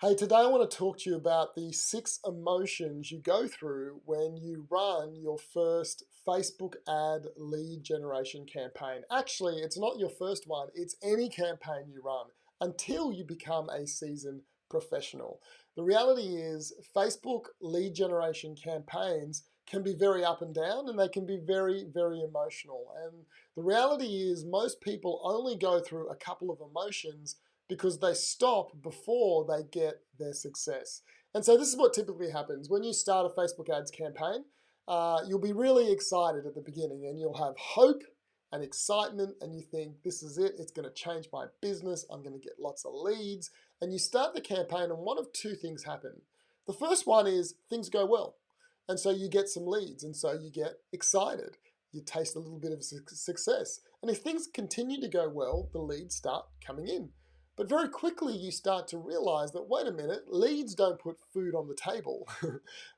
Hey, today I want to talk to you about the 6 emotions you go through when you run your first Facebook ad lead generation campaign. Actually, it's not your first one, it's any campaign you run until you become a seasoned professional. The reality is, Facebook lead generation campaigns can be very up and down and they can be very, very emotional. And the reality is, most people only go through a couple of emotions because they stop before they get their success. And so this is what typically happens. When you start a Facebook ads campaign, you'll be really excited at the beginning and you'll have hope and excitement and you think, this is it, it's going to change my business, I'm going to get lots of leads. And you start the campaign and one of two things happen. The first one is things go well. And so you get some leads and so you get excited. You taste a little bit of success. And if things continue to go well, the leads start coming in. But very quickly you start to realize that, wait a minute, leads don't put food on the table.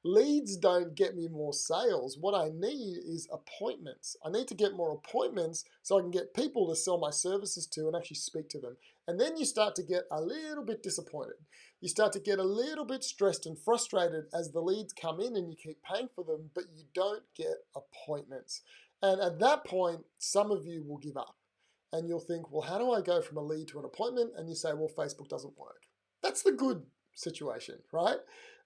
Leads don't get me more sales. What I need is appointments. I need to get more appointments so I can get people to sell my services to and actually speak to them. And then you start to get a little bit disappointed. You start to get a little bit stressed and frustrated as the leads come in and you keep paying for them, but you don't get appointments. And at that point, some of you will give up. And you'll think, well, how do I go from a lead to an appointment? And you say, well, Facebook doesn't work. That's the good situation, right?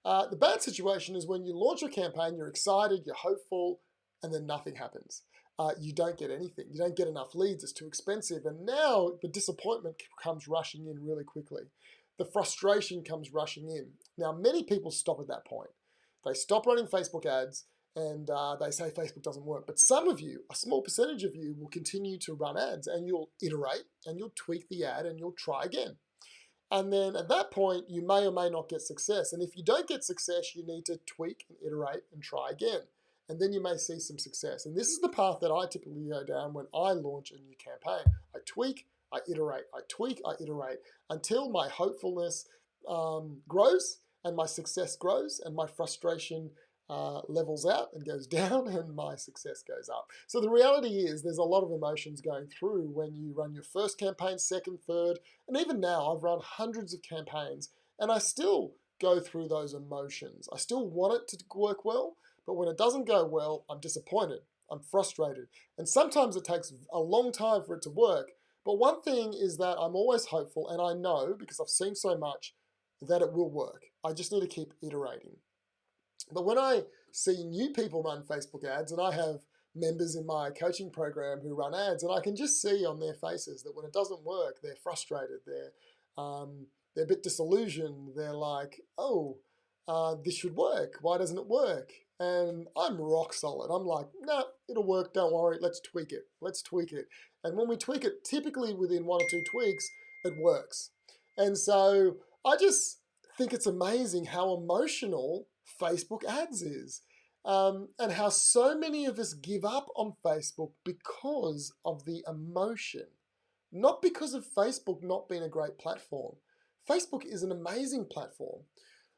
The bad situation is when you launch a campaign, you're excited, you're hopeful, and then nothing happens. You don't get anything. You don't get enough leads. It's too expensive. And now the disappointment comes rushing in really quickly. The frustration comes rushing in. Now, many people stop at that point. They stop running Facebook ads and they say Facebook doesn't work. But some of you, a small percentage of you, will continue to run ads and you'll iterate and you'll tweak the ad and you'll try again. And then at that point, you may or may not get success. And if you don't get success, you need to tweak and iterate and try again. And then you may see some success. And this is the path that I typically go down when I launch a new campaign. I tweak, I iterate, I tweak, I iterate until my hopefulness grows and my success grows and my frustration levels out and goes down and my success goes up. So the reality is there's a lot of emotions going through when you run your first campaign, second, third, and even now I've run hundreds of campaigns and I still go through those emotions. I still want it to work well, but when it doesn't go well, I'm disappointed, I'm frustrated, and sometimes it takes a long time for it to work. But one thing is that I'm always hopeful and I know, because I've seen so much, that it will work. I just need to keep iterating. But when I see new people run Facebook ads, and I have members in my coaching program who run ads, and I can just see on their faces that when it doesn't work, they're frustrated, they're a bit disillusioned, they're like, oh, this should work, why doesn't it work? And I'm rock solid. I'm like, no, it'll work, don't worry, let's tweak it, let's tweak it. And when we tweak it, typically within 1 or 2 tweaks, it works. And so I just think it's amazing how emotional Facebook ads is, and how so many of us give up on Facebook because of the emotion, not because of Facebook not being a great platform. Facebook is an amazing platform.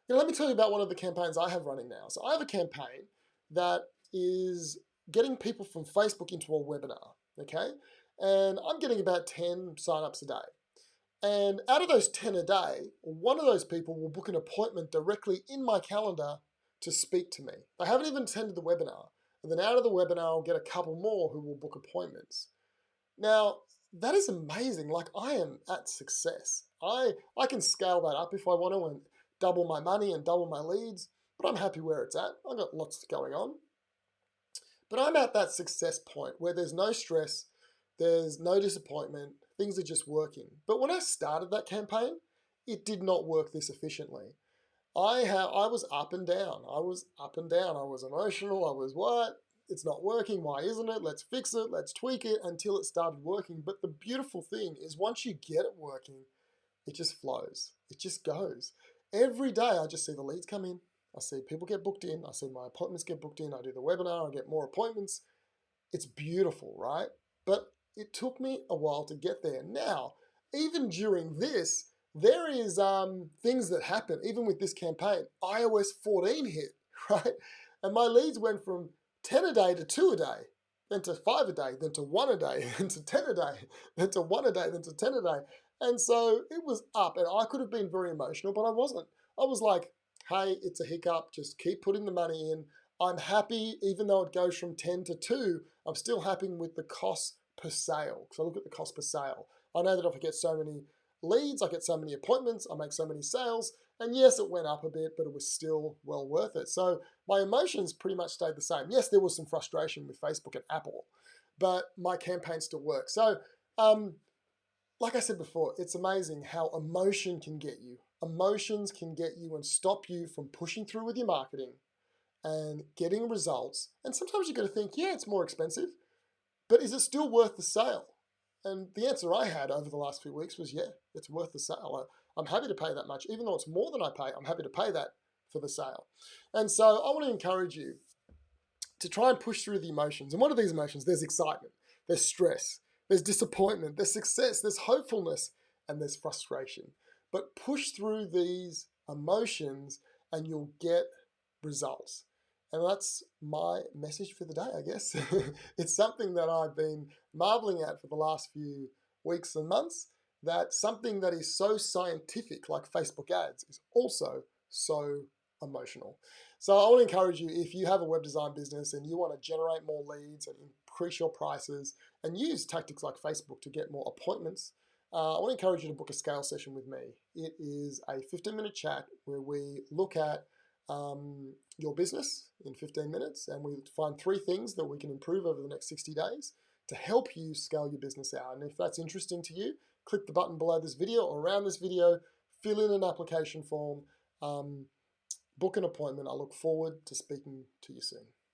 Let me tell you about one of the campaigns I have running now. So I have a campaign that is getting people from Facebook into a webinar, okay? And I'm getting about 10 signups a day. And out of those 10 a day, one of those people will book an appointment directly in my calendar to speak to me. They haven't even attended the webinar. And then out of the webinar, I'll get a couple more who will book appointments. Now, that is amazing. Like, I am at success. I can scale that up if I want to and double my money and double my leads, but I'm happy where it's at. I've got lots going on. But I'm at that success point where there's no stress, there's no disappointment, things are just working. But when I started that campaign, it did not work this efficiently. I was up and down. I was up and down. I was emotional. I was, what? It's not working. Why isn't it? Let's fix it. Let's tweak it until it started working. But the beautiful thing is once you get it working, it just flows. It just goes. Every day I just see the leads come in. I see people get booked in. I see my appointments get booked in. I do the webinar. I get more appointments. It's beautiful, right? But it took me a while to get there. Now, even during this, there is things that happen, even with this campaign. iOS 14 hit, right? And my leads went from 10 a day to 2 a day, then to 5 a day, then to 1 a day, then to 10 a day, then to 1 a day, then to 10 a day. And so it was up, and I could have been very emotional, but I wasn't. I was like, hey, it's a hiccup, just keep putting the money in. I'm happy, even though it goes from 10 to 2, I'm still happy with the cost per sale. Because I look at the cost per sale. I know that if I get so many leads, I get so many appointments, I make so many sales, and yes, it went up a bit, but it was still well worth it. So my emotions pretty much stayed the same. Yes, there was some frustration with Facebook and Apple, but my campaign still worked. So, like I said before, it's amazing how emotion can get you. Emotions can get you and stop you from pushing through with your marketing and getting results. And sometimes you got to think, yeah, it's more expensive, but is it still worth the sale? And the answer I had over the last few weeks was, yeah, it's worth the sale. I'm happy to pay that much. Even though it's more than I pay, I'm happy to pay that for the sale. And so I want to encourage you to try and push through the emotions. And what are these emotions? There's excitement, there's stress, there's disappointment, there's success, there's hopefulness, and there's frustration. But push through these emotions and you'll get results. And that's my message for the day, I guess. It's something that I've been marveling at for the last few weeks and months, that something that is so scientific like Facebook ads is also so emotional. So I want to encourage you, if you have a web design business and you want to generate more leads and increase your prices and use tactics like Facebook to get more appointments, I want to encourage you to book a scale session with me. It is a 15-minute chat where we look at your business in 15 minutes and we find 3 things that we can improve over the next 60 days to help you scale your business out. And if that's interesting to you, click the button below this video or around this video, fill in an application form, book an appointment. I look forward to speaking to you soon.